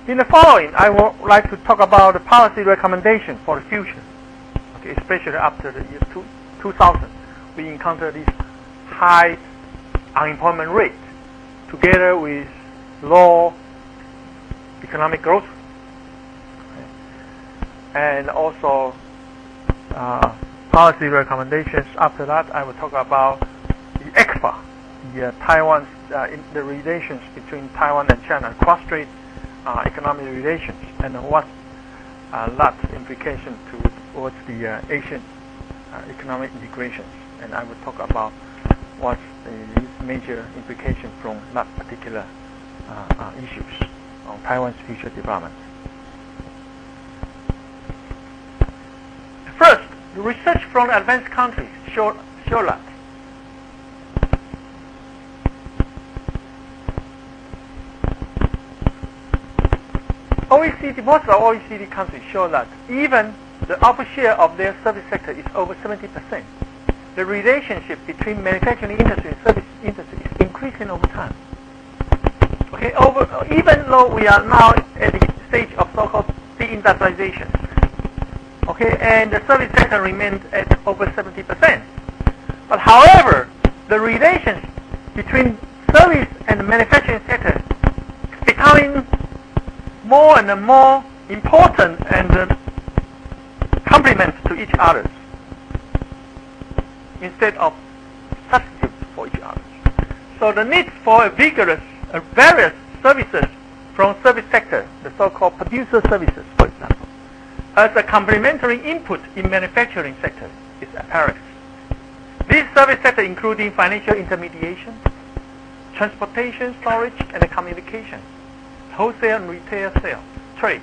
In the following, I would like to talk about the policy recommendation for the future. Okay, especially after the year 2000, we encounter this high unemployment rate together with low economic growth. And also policy recommendations. After that, I will talk about the ECFA, the Taiwan's the relations between Taiwan and China, cross-strait economic relations, and what that implication towards the Asian economic integrations. And I will talk about what's the major implications from that particular issues on Taiwan's future development. First, the research from advanced countries show that most of OECD countries show that even the output share of their service sector is over 70%. The relationship between manufacturing industry and service industry is increasing over time. Okay, even though we are now at the stage of so-called deindustrialization, okay, and the service sector remains at over 70%. But however, the relations between service and the manufacturing sector is becoming more and more important and complement to each other instead of substitutes for each other. So the need for a vigorous, various services from service sector, the so-called producer services, for example, as a complementary input in manufacturing sector is apparent. This service sector including financial intermediation, transportation, storage, and communication, wholesale and retail sales, trade,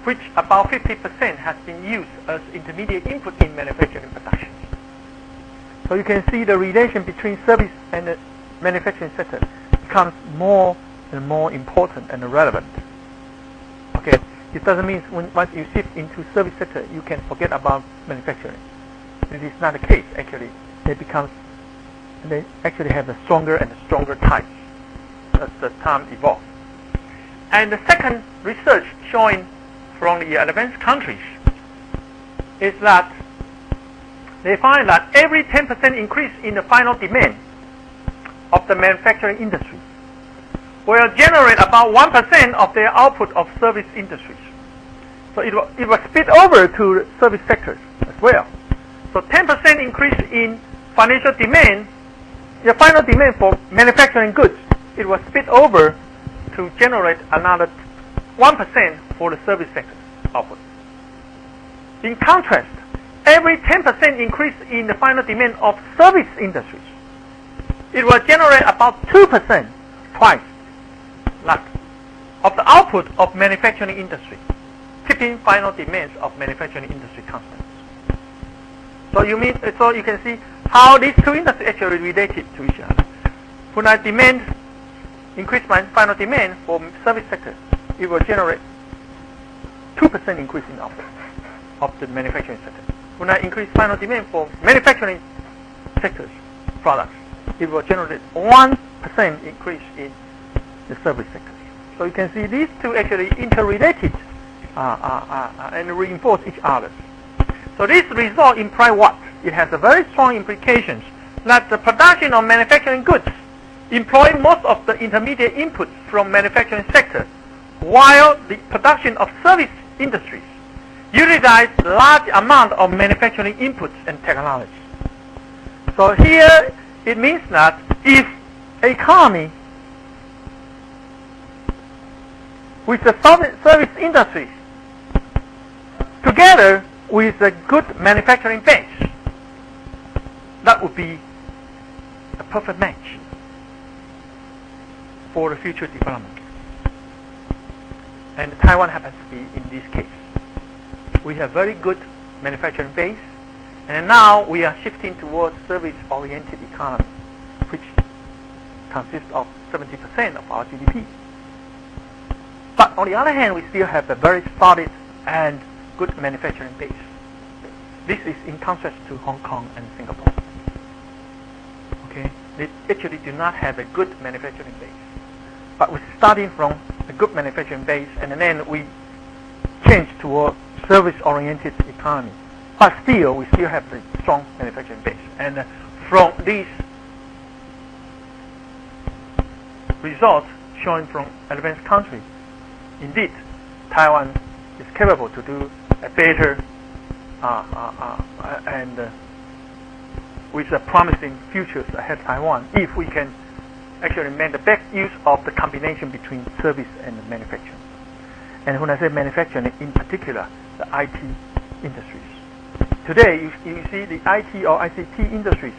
which about 50% has been used as intermediate input in manufacturing production. So you can see the relation between service and the manufacturing sector becomes more and more important and relevant. Okay, it doesn't mean once you shift into service sector you can forget about manufacturing. It is not the case. Actually, they actually have a stronger and stronger ties as the time evolves. And the second research showing from the advanced countries is that they find that every 10% increase in the final demand of the manufacturing industry will generate about 1% of their output of service industries. So it will split over to service sectors as well. So 10% increase in financial demand, the final demand for manufacturing goods, it will split over to generate another 1% for the service sector output. In contrast, every 10% increase in the final demand of service industries, it will generate about 2%, twice that, of the output of manufacturing industry, keeping final demands of manufacturing industry constant. So you can see how these two industries actually related to each other. When I increase my final demand for service sector, it will generate 2% increase in output of the manufacturing sector. When I increase final demand for manufacturing sectors products, it will generate 1% increase in the service sector. So you can see these two actually interrelated and reinforce each other. So this result implies what? It has a very strong implications that the production of manufacturing goods employ most of the intermediate inputs from manufacturing sector, while the production of service industries utilize large amount of manufacturing inputs and technology. So here it means that if economy with the service industries together with a good manufacturing base, that would be a perfect match for the future development. And Taiwan happens to be in this case. We have very good manufacturing base, and now we are shifting towards service-oriented economy, which consists of 70% of our GDP. But on the other hand, we still have a very solid and good manufacturing base. This is in contrast to Hong Kong and Singapore. Okay, they actually do not have a good manufacturing base. But we're starting from a good manufacturing base, and then we change toward service-oriented economy. But still, we still have the strong manufacturing base. And from these results shown from advanced countries, indeed, Taiwan is capable to do a better and with a promising futures ahead Taiwan if we can actually make the best use of the combination between service and manufacturing. And when I say manufacturing, in particular, the IT industries. Today, you see the IT or ICT industries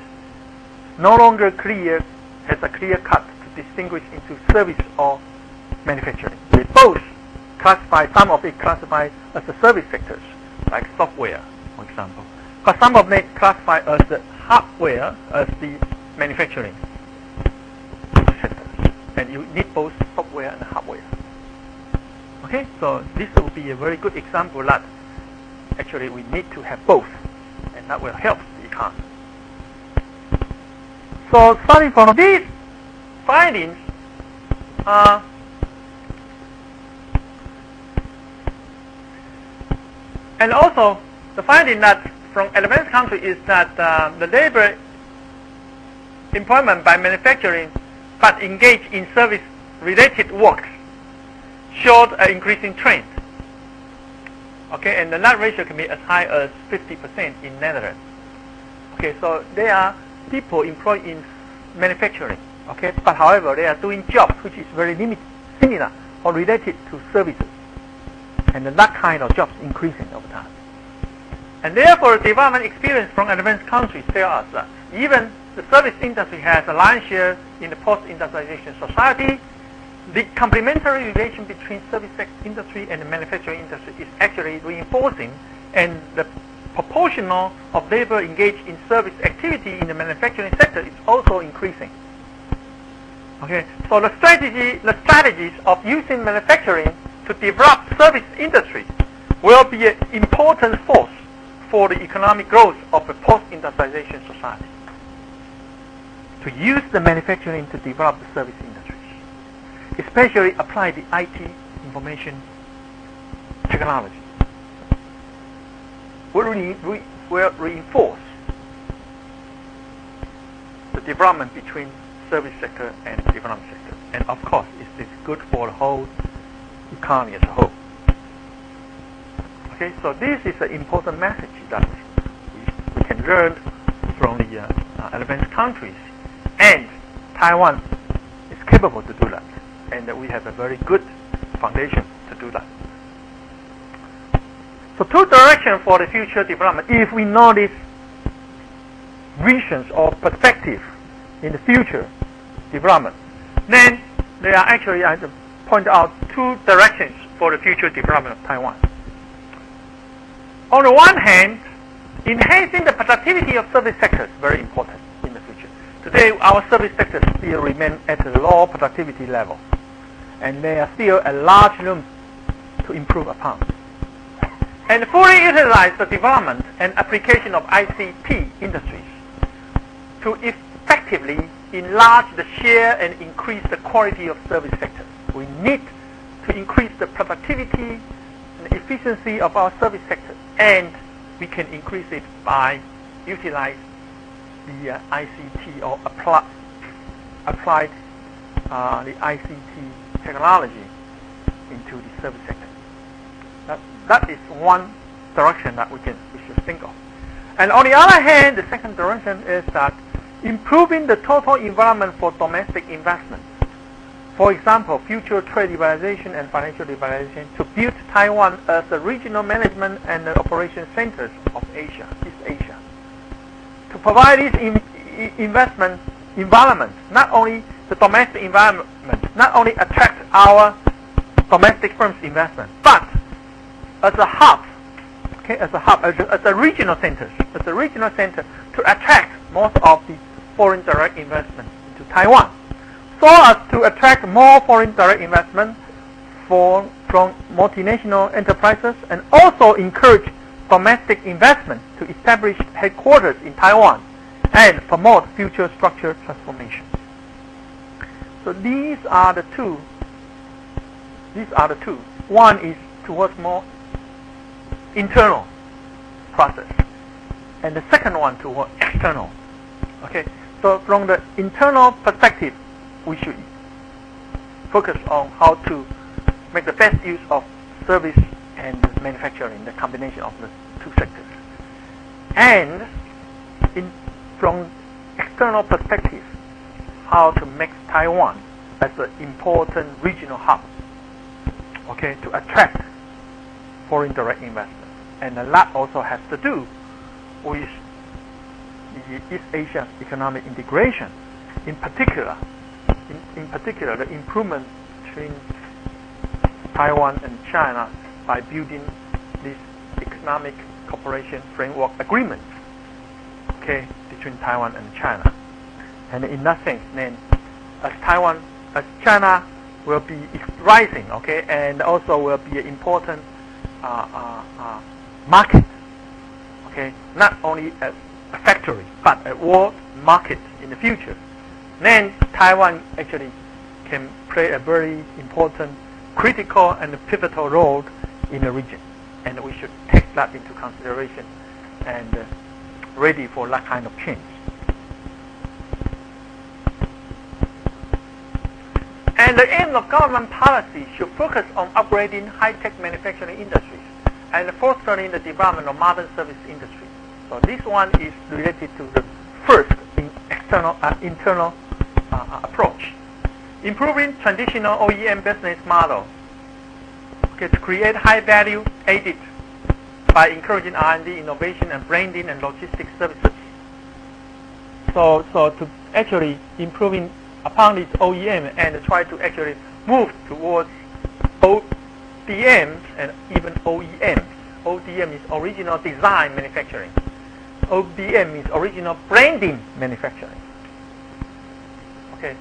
no longer has a clear cut to distinguish into service or manufacturing. They both classify, some of it classified as the service sectors, like software, for example. But some of them classify as the hardware, as the manufacturing sectors. And you need both software and hardware. Okay, so this will be a very good example that actually we need to have both, and that will help the economy. So starting from these findings, and also the finding that from advanced countries is that the labor employment by manufacturing but engaged in service-related works showed an increasing trend. Okay, and the net ratio can be as high as 50% in Netherlands. Okay, so there are people employed in manufacturing. Okay, but however, they are doing jobs which is very similar or related to services, and that kind of jobs increasing over time. And therefore, development experience from advanced countries tell us that even the service industry has a lion's share in the post-industrialization society, the complementary relation between service industry and the manufacturing industry is actually reinforcing, and the proportional of labor engaged in service activity in the manufacturing sector is also increasing. Okay, so the strategies of using manufacturing to develop service industry will be an important force for the economic growth of a post-industrialization society. To use the manufacturing to develop the service industries, especially apply the IT information technology, will reinforce the development between service sector and development sector. And of course, it is good for the whole economy as a whole. Okay, so this is an important message that we can learn from the advanced countries, and Taiwan is capable to do that, and we have a very good foundation to do that. So two directions for the future development. If we know these visions or perspective in the future development, then there are actually, I point out, two directions for the future development of Taiwan. On the one hand, enhancing the productivity of service sectors is very important in the future. Today, our service sectors still remain at a low productivity level, and there are still a large room to improve upon. And fully utilize the development and application of ICT industries to effectively enlarge the share and increase the quality of service sectors. We need to increase the productivity and efficiency of our service sector, and we can increase it by utilize the ICT or applied the ICT technology into the service sector. That is one direction that we should think of. And on the other hand, the second direction is that improving the total environment for domestic investment. For example, future trade liberalization and financial liberalization to build Taiwan as the regional management and the operation centers of Asia, East Asia. To provide this investment environment, not only the domestic environment, not only attract our domestic firms' investment, but as a hub, okay, as a regional center, to attract most of the foreign direct investment into Taiwan, so as to attract more foreign direct investment from multinational enterprises, and also encourage domestic investment to establish headquarters in Taiwan and promote future structure transformation. So these are the two These are the two. One is towards more internal process, and the second one towards external. Okay, so from the internal perspective, we should focus on how to make the best use of service and manufacturing, the combination of the two sectors. And from external perspective, how to make Taiwan as an important regional hub, okay, to attract foreign direct investment. And that also has to do with the East Asia economic integration, in particular, the improvement between Taiwan and China by building this economic cooperation framework agreement, okay, between Taiwan and China. And in that sense, then, as China will be rising, okay, and also will be an important market, okay, not only as a factory but a world market in the future, then Taiwan actually can play a very important, critical and pivotal role in the region, and we should take that into consideration and ready for that kind of change. And the aim of government policy should focus on upgrading high-tech manufacturing industries and fostering the development of modern service industry. So this one is related to the first internal approach. Improving traditional OEM business model, okay, to create high value added by encouraging R&D, innovation, and branding and logistics services. So to actually improving upon this OEM and try to actually move towards ODMs and even OEMs. ODM is original design manufacturing. ODM is original branding manufacturing. Okay.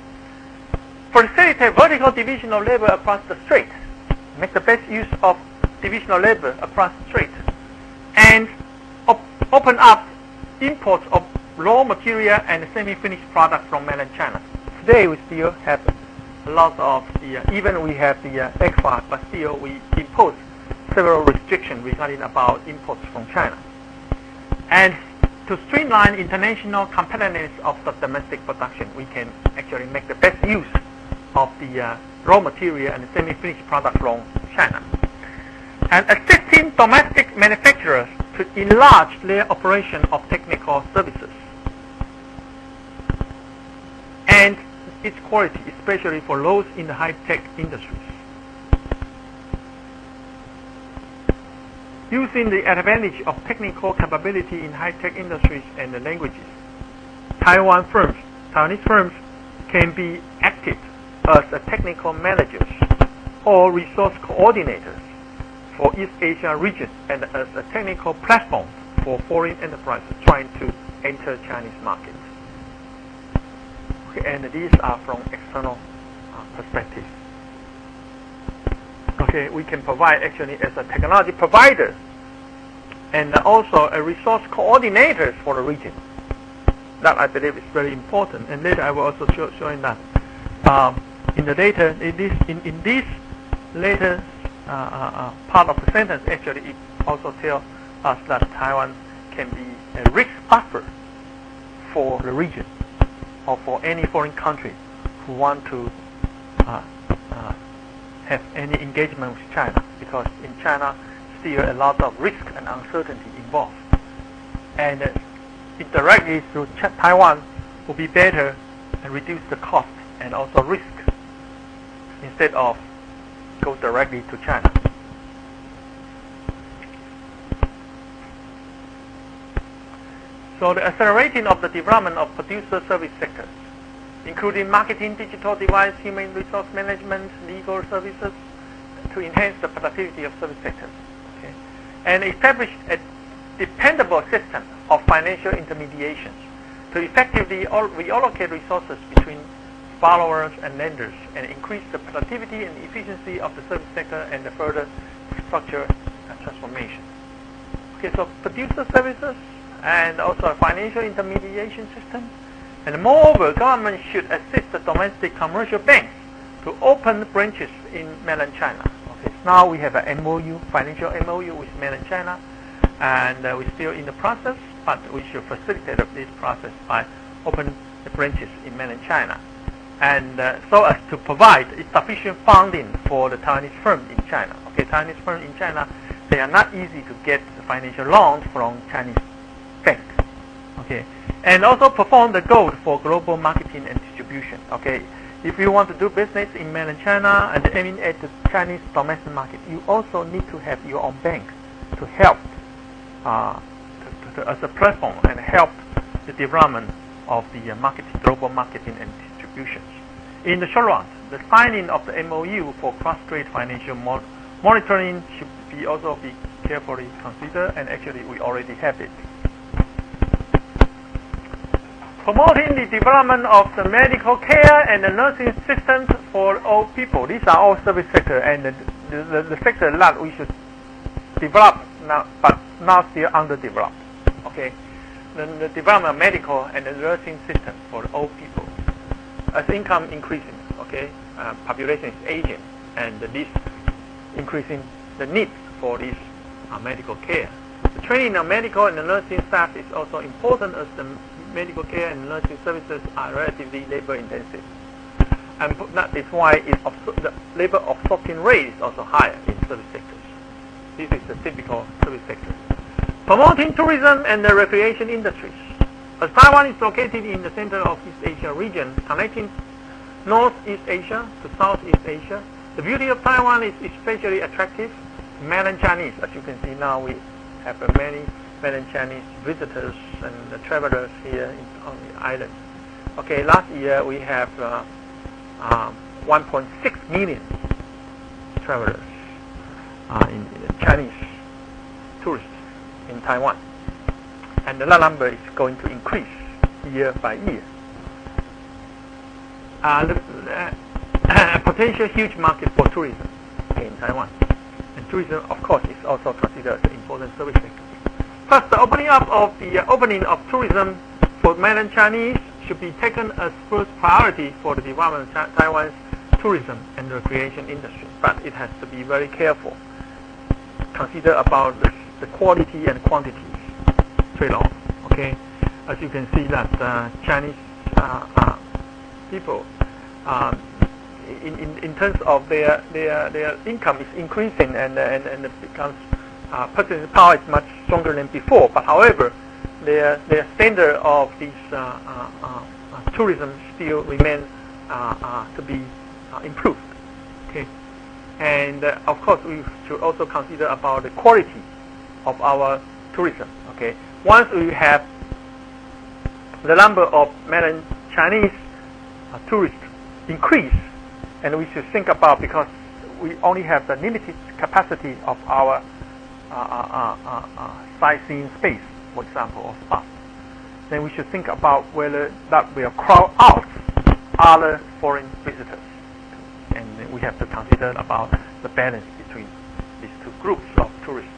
Facilitate vertical division of labor across the strait. Make the best use of divisional labor across the strait. And open up imports of raw material and semi-finished products from mainland China. Today we still have a lot of even we have the ECFA, but still we impose several restrictions regarding about imports from China. And to streamline international competitiveness of the domestic production, we can actually make the best use of the raw material and semi-finished products from China. And assisting domestic manufacturers to enlarge their operation of technical services and its quality, especially for those in the high-tech industries. Using the advantage of technical capability in high-tech industries and the languages, Taiwanese firms can be acted as a technical managers or resource coordinators for East Asia region and as a technical platform for foreign enterprises trying to enter Chinese markets. Okay, and these are from external perspective. Okay, we can provide actually as a technology provider and also a resource coordinator for the region. That I believe is very important. And later I will also showing that in the later in this later part of the sentence, actually it also tells us that Taiwan can be a risk buffer for the region or for any foreign country who want to have any engagement with China, because in China still a lot of risk and uncertainty involved, and indirectly through Taiwan will be better and reduce the cost and also risk instead of go directly to China. So the accelerating of the development of producer service sectors, including marketing, digital device, human resource management, legal services, to enhance the productivity of service sectors. Okay. And establish a dependable system of financial intermediations to effectively reallocate resources between borrowers and lenders and increase the productivity and efficiency of the service sector and the further structure and transformation. Okay, so producer services and also a financial intermediation system. And moreover, government should assist the domestic commercial banks to open branches in mainland China. Okay, so now we have an MOU, financial MOU with mainland China, and we're still in the process, but we should facilitate this process by opening the branches in mainland China, and so as to provide sufficient funding for the Taiwanese firm in China. Okay, Taiwanese firm in China, they are not easy to get financial loans from Chinese banks. Okay, and also perform the goal for global marketing and distribution. Okay, if you want to do business in mainland China and aiming at the Chinese domestic market, you also need to have your own bank to help as a platform and help the development of the global marketing and distribution. In the short run, the signing of the MOU for cross-strait financial monitoring should also be carefully considered, and actually we already have it. Promoting the development of the medical care and the nursing systems for all people. These are all service sector, and the sector that we should develop now, but now still underdeveloped. Okay, the development of medical and the nursing system for all people. As income increasing, okay, population is aging, and this increasing the need for this medical care. The training of medical and the nursing staff is also important, as the medical care and nursing services are relatively labor intensive, and that is why the labor absorption rate is also higher in service sectors. This is the typical service sector. Promoting tourism and the recreation industries. As Taiwan is located in the center of East Asia region, connecting Northeast Asia to Southeast Asia, the beauty of Taiwan is especially attractive to mainland Chinese. As you can see now, we have many mainland Chinese visitors and travelers here on the island. Okay, last year we have 1.6 million travelers in Chinese tourists in Taiwan, and that number is going to increase year by year. Potential huge market for tourism in Taiwan, and tourism, of course, is also considered an important service sector. Plus, the opening of tourism for mainland Chinese should be taken as first priority for the development of Taiwan's tourism and recreation industry. But it has to be very careful. Consider about the quality and quantity trade-off. Okay, as you can see that Chinese people, in terms of their income is increasing, and it becomes purchasing power is much stronger than before. But however, their standard of this tourism still remain to be improved. Okay, and of course we should also consider about the quality of our tourism. Okay, once we have the number of mainland Chinese tourists increase, and we should think about, because we only have the limited capacity of our sightseeing space, for example, or spots, then we should think about whether that will crowd out other foreign visitors, and we have to consider about the balance between these two groups of tourists.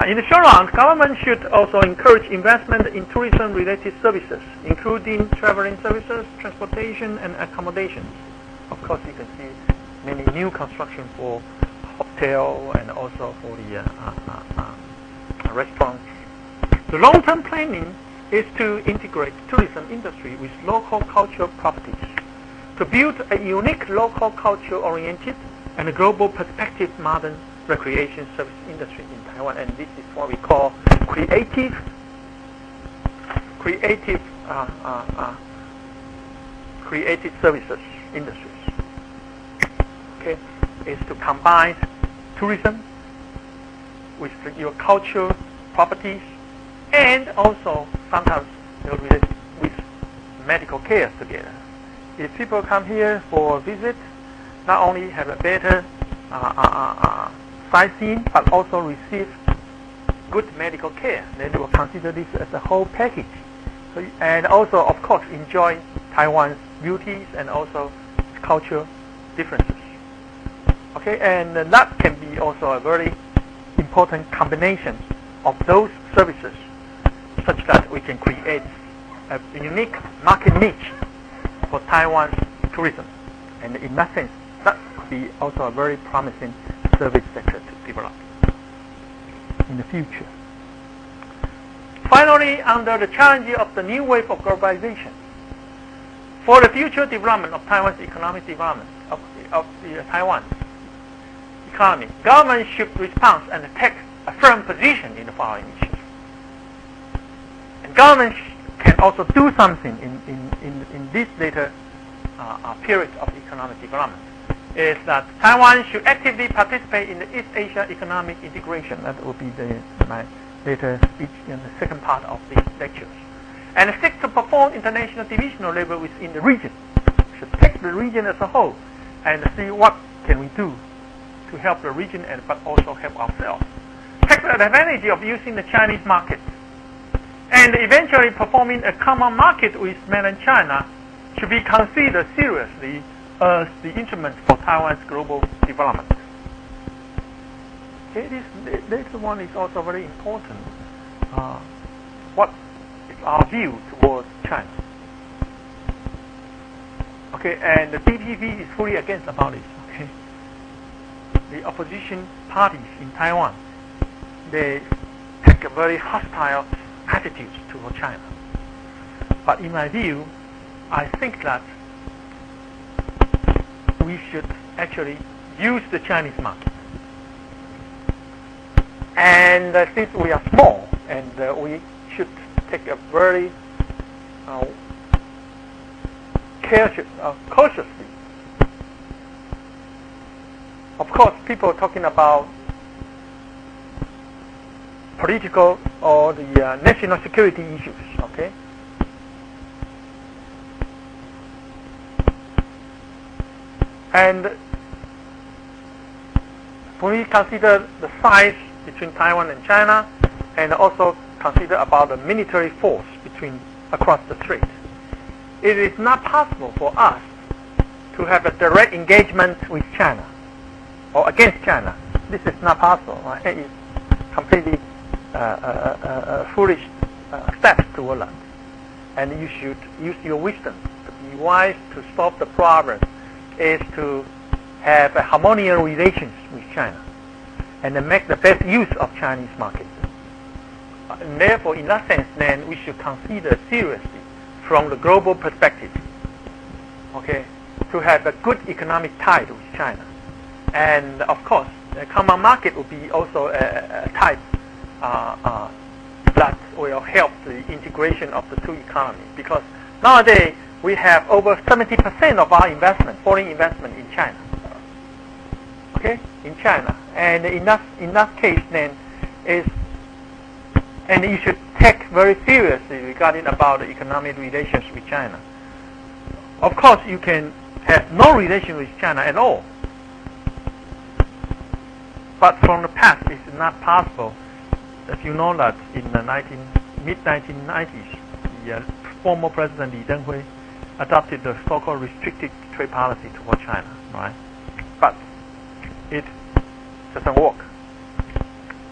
In the short run, government should also encourage investment in tourism-related services, including traveling services, transportation, and accommodations. Of course, you can see many new construction for hotel and also for the restaurants. The long-term planning is to integrate tourism industry with local cultural properties to build a unique local culture-oriented and a global perspective modern recreation service industry in Taiwan, and this is what we call creative services industries. Okay, is to combine tourism with your cultural properties, and also sometimes related with medical care together. If people come here for a visit, not only have a better sightseeing, but also receive good medical care, then they will consider this as a whole package. So, and also, of course, enjoy Taiwan's beauties and also cultural differences. Okay, and that can be also a very important combination of those services, such that we can create a unique market niche for Taiwan's tourism. And in that sense, that could be also a very promising service sector to develop in the future. Finally, under the challenge of the new wave of globalization, for the future development of Taiwan's economic development, of the Taiwan economy, government should respond and take a firm position in the following issues. And government can also do something in this later period of economic development, is that Taiwan should actively participate in the East Asia economic integration. That will be my later speech in the second part of these lectures. And seek to perform international divisional labor within the region. We should take the region as a whole and see what can we do to help the region and but also help ourselves. Take the advantage of using the Chinese market and eventually performing a common market with mainland China should be considered seriously as the instrument for Taiwan's global development. Okay, this one is also very important. What is our view towards China? Okay, and the DPP is fully against about it. Okay, the opposition parties in Taiwan, they take a very hostile attitude toward China. But in my view, I think that we should actually use the Chinese market. And since we are small, and we should take a very cautiously. Of course, people are talking about political or the national security issues. Okay. And when we consider the size between Taiwan and China, and also consider about the military force across the strait, it is not possible for us to have a direct engagement with China or against China. This is not possible. Right? It is completely foolish steps toward that. And you should use your wisdom to be wise to solve the problem, is to have a harmonious relations with China and then make the best use of Chinese market. And therefore, in that sense, then we should consider seriously from the global perspective, okay, to have a good economic tie with China. And of course, the common market will be also a type that will help the integration of the two economies, because nowadays we have over 70% of our investment, foreign investment, in China. Okay, in China, and in that case, then and you should take very seriously regarding about the economic relations with China. Of course, you can have no relation with China at all, but from the past, it's not possible. As you know that in the mid-1990s, the former President Li Denghui adopted the so-called restricted trade policy toward China, right? But it doesn't work.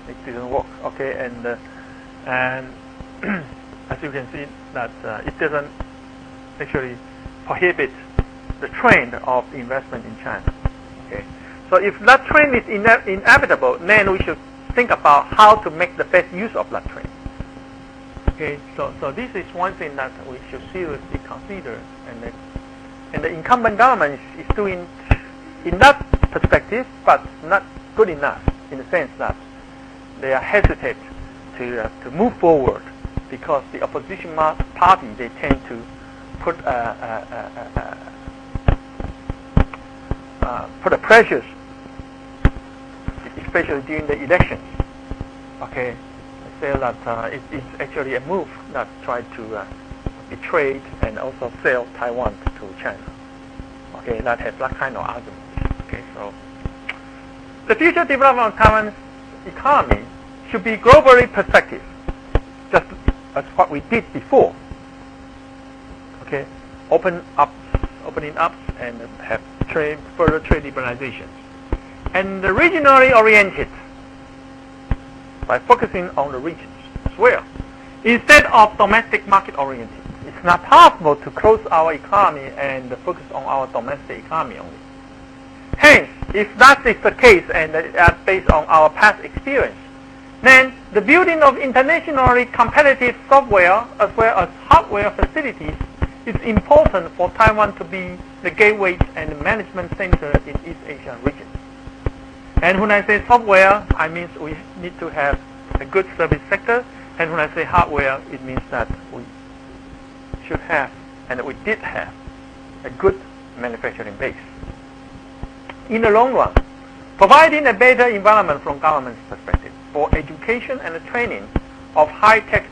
It didn't work. Okay, and as you can see that it doesn't actually prohibit the trend of investment in China. Okay, so if that trend is inevitable, then we should think about how to make the best use of that trend. Okay, so this is one thing that we should seriously consider, and the incumbent government is doing in that perspective, but not good enough in the sense that they are hesitant to move forward, because the opposition party, they tend to put a pressures, especially during the elections. Okay, say that it's actually a move that tried to betray and also sell Taiwan to China. Okay, that has that kind of argument. Okay, so the future development of Taiwan's economy should be globally perspective, just as what we did before. Okay, opening up, and have further trade liberalizations, and regionally oriented by focusing on the regions as well, instead of domestic market oriented. It's not possible to close our economy and focus on our domestic economy only. if that is the case, and based on our past experience, then the building of internationally competitive software as well as hardware facilities is important for Taiwan to be the gateway and management center in East Asian region. And when I say software, I mean we need to have a good service sector. And when I say hardware, it means that we should have, and we did have, a good manufacturing base. In the long run, providing a better environment from government's perspective for education and training of high-tech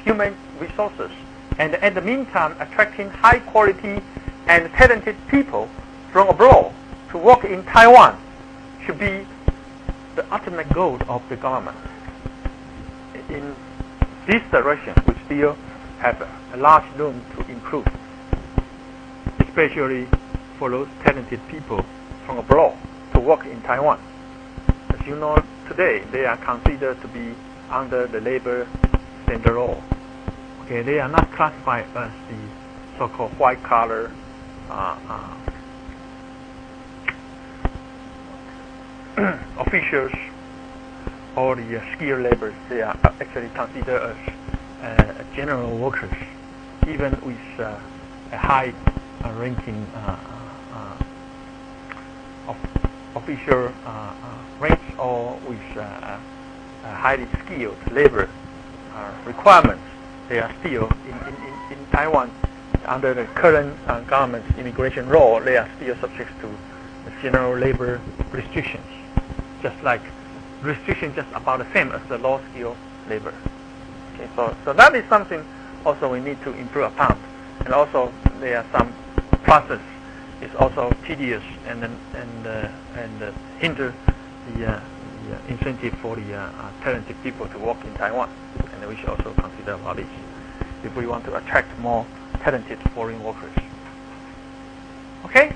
human resources, and at the meantime attracting high-quality and talented people from abroad to work in Taiwan should be the ultimate goal of the government. In this direction, we still have a large room to improve, especially for those talented people from abroad to work in Taiwan. As you know, today they are considered to be under the labor standard law. Okay, they are not classified as the so-called white-collar officials or the skilled laborers. They are actually considered as general workers, even with a high ranking official ranks or with highly skilled labor requirements. They are still in Taiwan under the current government's immigration law. They are still subject to general labor restrictions, just like restrictions just about the same as the low skilled labor. Okay, so that is something also we need to improve upon, and also there are some process is also tedious and hinder the incentive for the talented people to work in Taiwan, and we should also consider about this if we want to attract more talented foreign workers. Okay,